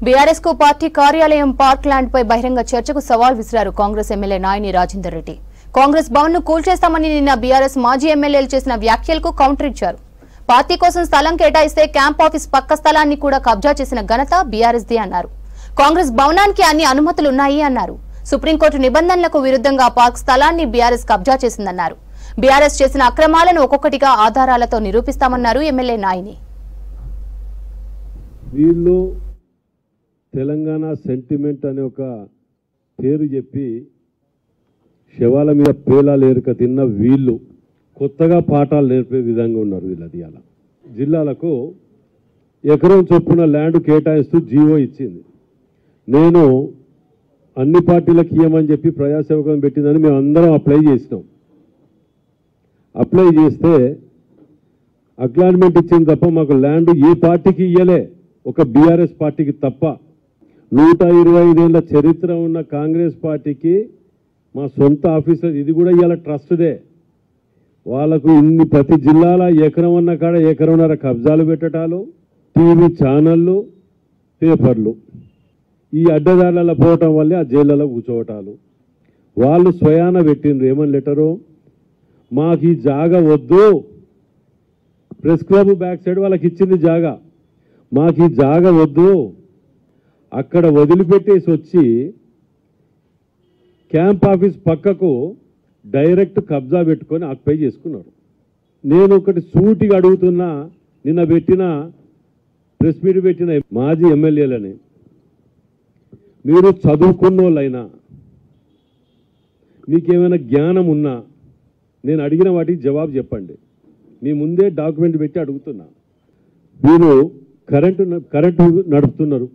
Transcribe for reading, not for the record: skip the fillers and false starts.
BRS కు party కార్యాలయం park land పై బహిరంగ చర్చకు సవాల్ విసిరారు కాంగ్రెస్ ఎమ్మెల్యే నాయని రాజేందర్ రెడ్డి. కాంగ్రెస్ భవన్ ను కూల్చేస్తామని నిన్న బీఆర్ఎస్ మాజీ ఎమ్మెల్యేలు చేసిన వ్యాఖ్యలకు కౌంటర్ ఇచ్చారు. పార్టీ కోసం స్థలం కేటాయిస్తే క్యాంప్ ఆఫీస్ పక్క స్థలాన్ని కూడా కబ్జా చేసిన ఘనత బీఆర్ఎస్ ది అన్నారు. కాంగ్రెస్ భవనానికి అన్ని అనుమతులున్నాయి అన్నారు. సుప్రీంకోర్టు నిబంధనలకు విరుద్ధంగా పార్క్ స్థలాన్ని బీఆర్ఎస్ కబ్జా చేసిందన్నారు. బీఆర్ఎస్ చేసిన అక్రమాలను ఒక్కొక్కటిగా ఆధారాలతో నిరూపిస్తామన్నారు ఎమ్మెల్యే నాయని. వీళ్ళు తెలంగాణ సెంటిమెంట్ అనే ఒక పేరు చెప్పి శవాల మీద పేలాలు ఏరుక తిన్న వీళ్ళు కొత్తగా పాఠాలు నేర్పే విధంగా ఉన్నారు. వీళ్ళది అలా జిల్లాలకు ఎకరం చొప్పున ల్యాండ్ కేటాయిస్తూ జీవో ఇచ్చింది. నేను అన్ని పార్టీలకు ఇవ్వమని చెప్పి ప్రజాసేవకం పెట్టిందని మేము అందరం అప్లై చేసినాం. అప్లై చేస్తే అక్లాట్మెంట్ ఇచ్చింది తప్ప మాకు ల్యాండ్ ఏ పార్టీకి ఇయ్యలే, ఒక బీఆర్ఎస్ పార్టీకి తప్ప. 125 ఏళ్ల చరిత్ర ఉన్న కాంగ్రెస్ పార్టీకి మా సొంత ఆఫీసర్, ఇది కూడా ఇవాళ ట్రస్ట్దే. వాళ్ళకు ఇన్ని ప్రతి జిల్లాల ఎకరం అన్న కాడ ఎకరంన్నర కబ్జాలు పెట్టడాలు, టీవీ ఛానళ్ళు, పేపర్లు, ఈ అడ్డదారులలో పోవటం వల్లే ఆ జైళ్ళలో కూర్చోవటాలు. వాళ్ళు స్వయాన పెట్టిండ్రు ఏమని లెటరు, మాకు ఈ జాగా వద్దు, ప్రెస్ క్లబ్ బ్యాక్ సైడ్ వాళ్ళకి ఇచ్చింది జాగా, మాకు ఈ జాగా వద్దు, అక్కడ వదిలిపెట్టేసి వచ్చి క్యాంప్ ఆఫీస్ పక్కకు డైరెక్ట్ కబ్జా పెట్టుకొని ఆక్యుపై చేసుకున్నారు. నేను ఒకటి సూటిగా అడుగుతున్నా, నిన్న పెట్టిన ప్రెస్ మీట్ పెట్టిన మాజీ ఎమ్మెల్యేలని, మీరు చదువుకున్న వాళ్ళైనా మీకేమైనా జ్ఞానం ఉన్నా నేను అడిగిన వాటికి జవాబు చెప్పండి. మీ ముందే డాక్యుమెంట్ పెట్టి అడుగుతున్నా. మీరు కరెంటు నడుపుతున్నారు,